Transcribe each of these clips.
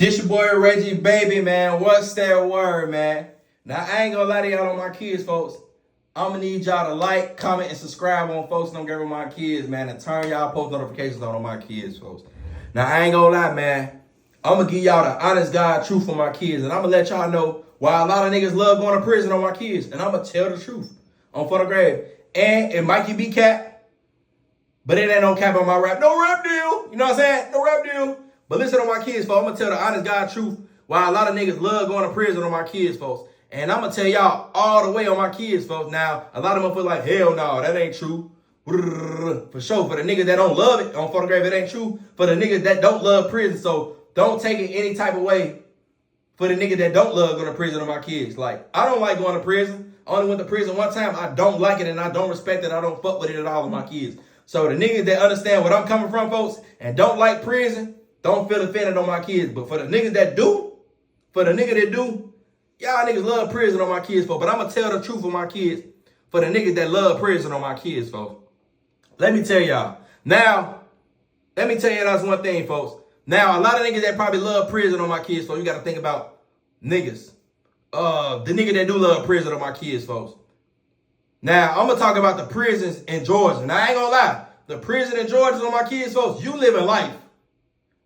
This your boy ReggieBaybee, man. What's that word, man? Now, I ain't gonna lie to y'all on my kids, folks. I'm gonna need y'all to like, comment, and subscribe on folks. Don't get with my kids, man. And turn y'all post notifications on my kids, folks. Now, I ain't gonna lie, man. I'm gonna give y'all the honest God truth for my kids. And I'm gonna let y'all know why a lot of niggas love going to prison on my kids. And I'm gonna tell the truth on for the grave. And it might be cap, but it ain't no cap on my rap. No rap deal. You know what I'm saying? No rap deal. But listen to my kids, folks. I'm going to tell the honest God truth why a lot of niggas love going to prison on my kids, folks. And I'm going to tell y'all all the way on my kids, folks. Now, a lot of them feel like, hell no, that ain't true. For sure. For the niggas that don't love it, on photograph, it ain't true. For the niggas that don't love prison. So don't take it any type of way for the niggas that don't love going to prison on my kids. Like, I don't like going to prison. I only went to prison one time. I don't like it and I don't respect it. I don't fuck with it at all with my kids. So the niggas that understand where I'm coming from, folks, and don't like prison, don't feel offended on my kids. But for the niggas that do, y'all niggas love prison on my kids, folks. But I'm going to tell the truth of my kids for the niggas that love prison on my kids, folks. Let me tell y'all. Now, let me tell you that's one thing, folks. Now, a lot of niggas that probably love prison on my kids, folks, you got to think about niggas. The nigga that do love prison on my kids, folks. Now, I'm going to talk about the prisons in Georgia. Now, I ain't going to lie. The prison in Georgia on my kids, folks, you living life.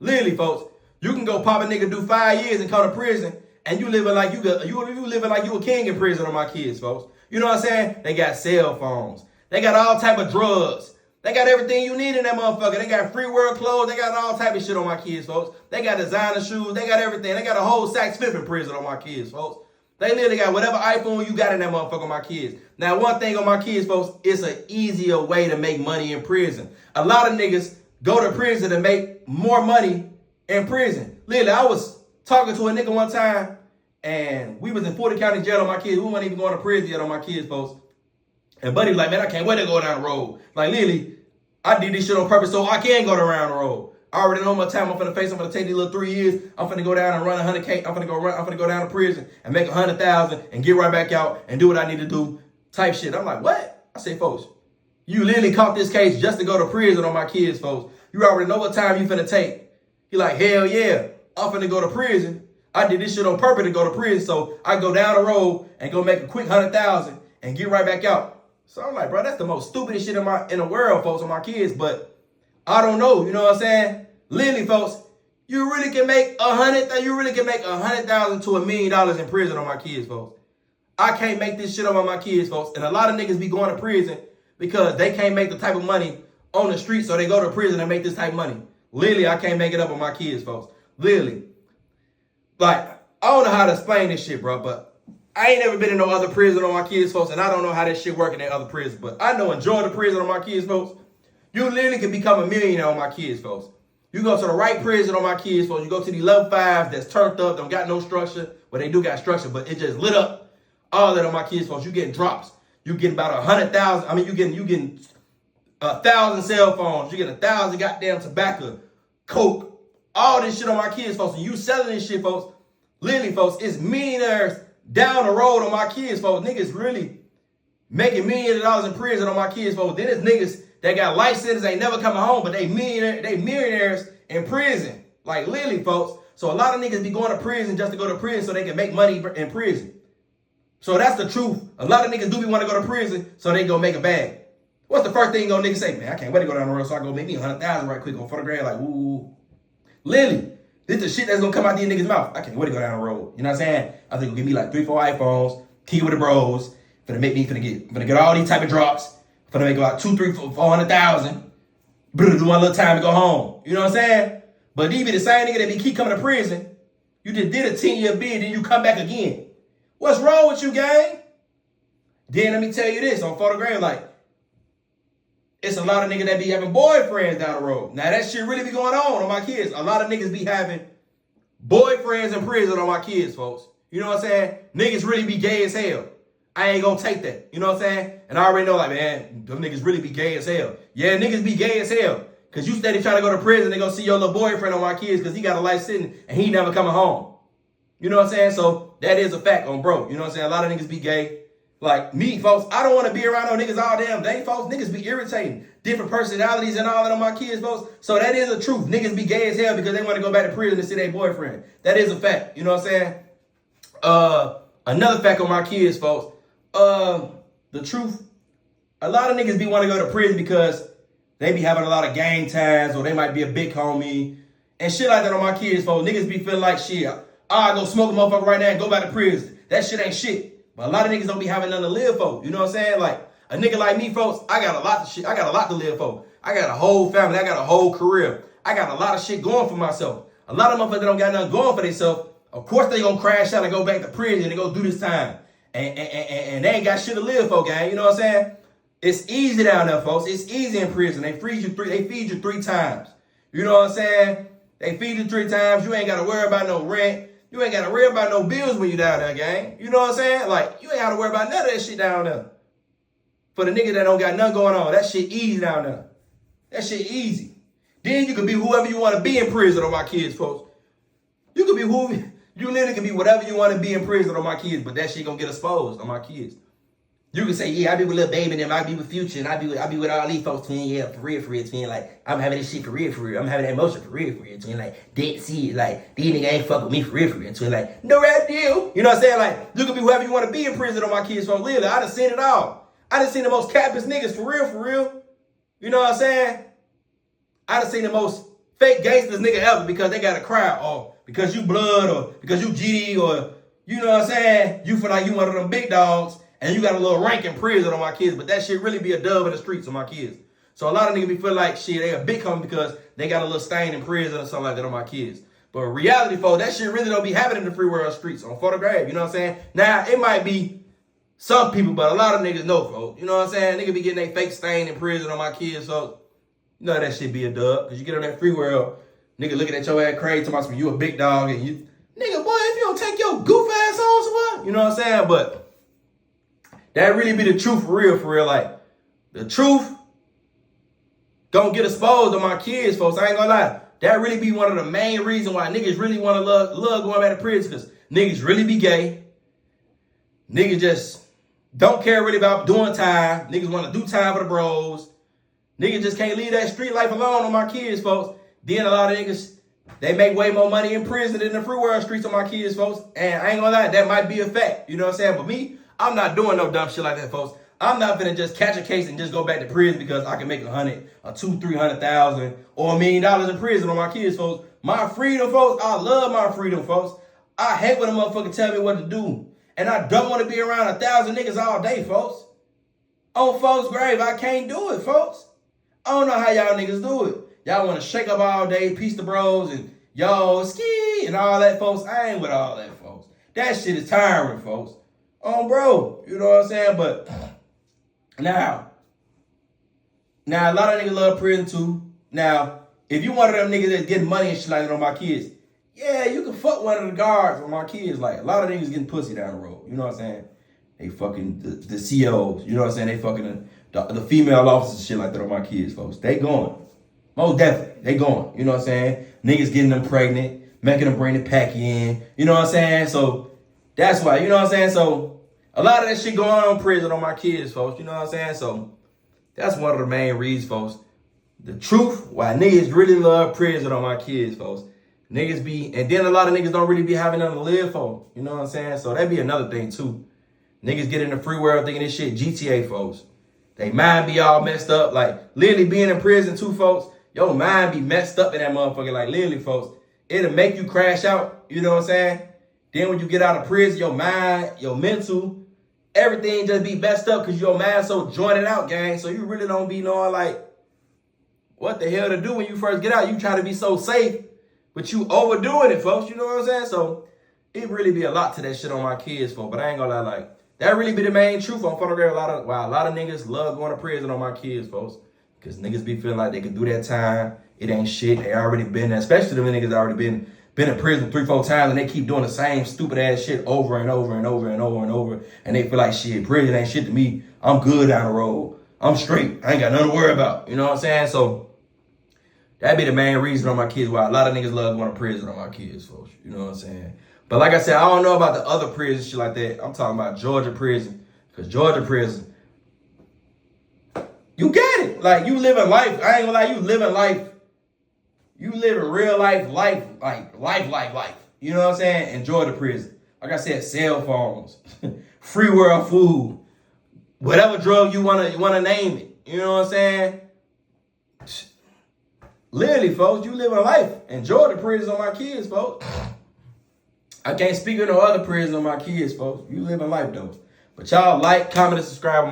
Literally, folks, you can go pop a nigga, do 5 years and come to prison, and you living like you living like you a king in prison on my kids, folks. You know what I'm saying? They got cell phones. They got all type of drugs. They got everything you need in that motherfucker. They got free world clothes. They got all type of shit on my kids, folks. They got designer shoes. They got everything. They got a whole Saks Fifth in prison on my kids, folks. They literally got whatever iPhone you got in that motherfucker on my kids. Now, one thing on my kids, folks, it's an easier way to make money in prison. A lot of niggas go to prison to make more money in prison. Literally, I was talking to a nigga one time, and we was in Fulton County Jail on my kids. We weren't even going to prison yet on my kids, folks. And buddy was like, man, I can't wait to go down the road. Like, literally, I did this shit on purpose so I can go around the road. I already know my time I'm finna face. I'm finna take these little 3 years. I'm finna go down and run 100K. I'm finna go down to prison and make 100,000 and get right back out and do what I need to do type shit. I'm like, what? I say, folks, you literally caught this case just to go to prison on my kids, folks. You already know what time you finna take. He like, hell yeah, I'm finna go to prison. I did this shit on purpose to go to prison so I go down the road and go make a quick 100,000 and get right back out. So I'm like, bro, that's the most stupidest shit in the world, folks, on my kids. But I don't know, you know what I'm saying? Literally, folks, you really can make $100,000 to $1 million in prison on my kids, folks. I can't make this shit up on my kids, folks. And a lot of niggas be going to prison because they can't make the type of money on the street, so they go to prison and make this type of money. Literally, I can't make it up on my kids, folks. Literally. Like, I don't know how to explain this shit, bro, but I ain't never been in no other prison on my kids, folks, and I don't know how this shit work in that other prison. But I know in Georgia prison on my kids, folks, you literally can become a millionaire on my kids, folks. You go to the right prison on my kids, folks. You go to the level 5s that's turned up, don't got no structure. Well, they do got structure, but it just lit up. All that on my kids, folks. You getting drops. You getting about 100,000. I mean, you getting 1,000 cell phones. You getting 1,000 goddamn tobacco, coke, all this shit on my kids, folks. And you selling this shit, folks. Literally, folks, it's millionaires down the road on my kids, folks. Niggas really making millions of dollars in prison on my kids, folks. Then it's niggas that got life sentences, ain't never coming home, but they millionaires in prison. Like, literally, folks. So a lot of niggas be going to prison just to go to prison so they can make money in prison. So that's the truth. A lot of niggas do be want to go to prison so they go make a bag. What's the first thing gonna niggas say? Man, I can't wait to go down the road so I go make me 100,000 right quick on photograph. Like, ooh. Literally, this the shit that's gonna come out these niggas' mouth. I can't wait to go down the road. You know what I'm saying? I think it'll give me like 3, 4 iPhones, key with the bros, finna get all these type of drops. Finna make about 2, 3, 400,000. Do one little time and go home. You know what I'm saying? But these be the same nigga that be keep coming to prison. You just did a 10-year bid, then you come back again. What's wrong with you, gang? Then let me tell you this on photograph, like, it's a lot of niggas that be having boyfriends down the road. Now that shit really be going on my kids. A lot of niggas be having boyfriends in prison on my kids, folks. You know what I'm saying? Niggas really be gay as hell. I ain't gonna take that. You know what I'm saying? And I already know, like, man, them niggas really be gay as hell. Yeah, niggas be gay as hell. Cause you steady trying to go to prison, they gonna see your little boyfriend on my kids cause he got a life sentence and he never coming home. You know what I'm saying? So that is a fact on bro. You know what I'm saying? A lot of niggas be gay. Like me, folks, I don't want to be around no niggas all damn day, folks. Niggas be irritating. Different personalities and all that on my kids, folks. So that is the truth. Niggas be gay as hell because they want to go back to prison to see their boyfriend. That is a fact. You know what I'm saying? Another fact on my kids, folks. The truth. A lot of niggas be want to go to prison because they be having a lot of gang ties or they might be a big homie and shit like that on my kids, folks. Niggas be feeling like shit. I'll go smoke a motherfucker right now and go back to prison. That shit ain't shit. But a lot of niggas don't be having nothing to live for. You know what I'm saying? Like a nigga like me, folks, I got a lot of shit. I got a lot to live for. I got a whole family. I got a whole career. I got a lot of shit going for myself. A lot of motherfuckers that don't got nothing going for themselves, of course they gonna crash out and go back to prison and go do this time. And they ain't got shit to live for, gang. You know what I'm saying? It's easy down there, folks. It's easy in prison. They feed you three times. You know what I'm saying? They feed you 3 times. You ain't got to worry about no rent. You ain't got to worry about no bills when you down there, gang. You know what I'm saying? Like, you ain't got to worry about none of that shit down there. For the nigga that don't got nothing going on, that shit easy down there. That shit easy. Then you can be whoever you want to be in prison on my kids, folks. You can be you literally can be whatever you want to be in prison on my kids, but that shit gonna get exposed on my kids. You can say, yeah, I be with Lil Baby and them, I be with Future, and I be with all these folks, twin, yeah, for real, twin. Like, I'm having this shit for real. I'm having that emotion for real, twin. Like, dead see, like, these niggas ain't fuck with me for real, twin. Like, no rap deal. You know what I'm saying? Like, you can be whoever you want to be in prison on my kids, folks. Literally, I done seen it all. I done seen the most campus niggas for real. You know what I'm saying? I done seen the most fake gangsters nigga ever because they got a crowd, or because you blood, or because you GD, or, you know what I'm saying? You feel like you one of them big dogs. And you got a little rank in prison on my kids, but that shit really be a dub in the streets on my kids. So a lot of niggas be feel like shit, they a big homie because they got a little stain in prison or something like that on my kids. But reality, folks, that shit really don't be happening in the free world streets on photograph. You know what I'm saying? Now, it might be some people, but a lot of niggas know, folks. You know what I'm saying? Niggas be getting their fake stain in prison on my kids, so you know that shit be a dub. Because you get on that free world, nigga looking at your ass crazy, talking about you a big dog, and you, nigga, boy, if you don't take your goof ass on, so what? You know what I'm saying? But that really be the truth for real. Like, the truth gonna get exposed on my kids, folks. I ain't gonna lie. That really be one of the main reasons why niggas really want to love going back to prison, because niggas really be gay. Niggas just don't care really about doing time. Niggas want to do time for the bros. Niggas just can't leave that street life alone on my kids, folks. Then a lot of niggas, they make way more money in prison than the free world streets on my kids, folks. And I ain't gonna lie, that might be a fact. You know what I'm saying? But me, I'm not doing no dumb shit like that, folks. I'm not finna just catch a case and just go back to prison because I can make 100 or 200,000-300,000 or $1 million in prison on my kids, folks. My freedom, folks. I love my freedom, folks. I hate when a motherfucker tell me what to do. And I don't want to be around 1,000 niggas all day, folks. On folks' grave, I can't do it, folks. I don't know how y'all niggas do it. Y'all want to shake up all day, piece the bros, and y'all ski and all that, folks. I ain't with all that, folks. That shit is tiring, folks. Bro, you know what I'm saying? But now a lot of niggas love prison too. Now, if you one of them niggas that's getting money and shit like that on my kids, yeah, you can fuck one of the guards on my kids. Like, a lot of niggas getting pussy down the road. You know what I'm saying? They fucking the COs. You know what I'm saying? They fucking the female officers and shit like that on my kids, folks. They going. Most definitely. They going. You know what I'm saying? Niggas getting them pregnant, making them bring the pack in. You know what I'm saying? So that's why, you know what I'm saying? So a lot of that shit going on in prison on my kids, folks. You know what I'm saying? So that's one of the main reasons, folks. The truth, why niggas really love prison on my kids, folks. Niggas be, and then a lot of niggas don't really be having nothing to live for. You know what I'm saying? So that be another thing, too. Niggas get in the free world thinking this shit GTA, folks. They mind be all messed up. Like, literally being in prison, too, folks. Your mind be messed up in that motherfucker. Like, literally, folks. It'll make you crash out. You know what I'm saying? Then when you get out of prison, your mind, your mental, everything just be messed up because your mind so jointed out, gang. So you really don't be knowing, like, what the hell to do when you first get out. You try to be so safe, but you overdoing it, folks. You know what I'm saying? So it really be a lot to that shit on my kids, folks. But I ain't gonna lie, like, that really be the main truth on photograph. A lot of niggas love going to prison on my kids, folks. Because niggas be feeling like they can do that time. It ain't shit. They already been there. Especially them niggas already been in prison 3-4 times and they keep doing the same stupid ass shit over and over and over and over and over. And they feel like shit, prison ain't shit to me. I'm good down the road. I'm straight. I ain't got nothing to worry about. You know what I'm saying? So that be the main reason on my kids why a lot of niggas love going to prison on my kids, folks. You know what I'm saying? But like I said, I don't know about the other prisons, shit like that. I'm talking about Georgia prison. Because Georgia prison, you get it. Like, you living life. I ain't gonna lie, you living life. You living real life, life. You know what I'm saying? Enjoy the prison. Like I said, cell phones, free world food, whatever drug you wanna name it. You know what I'm saying? Literally, folks, you living life. Enjoy the prison on my kids, folks. I can't speak of no other prison on my kids, folks. You living life, though. But y'all like, comment, and subscribe.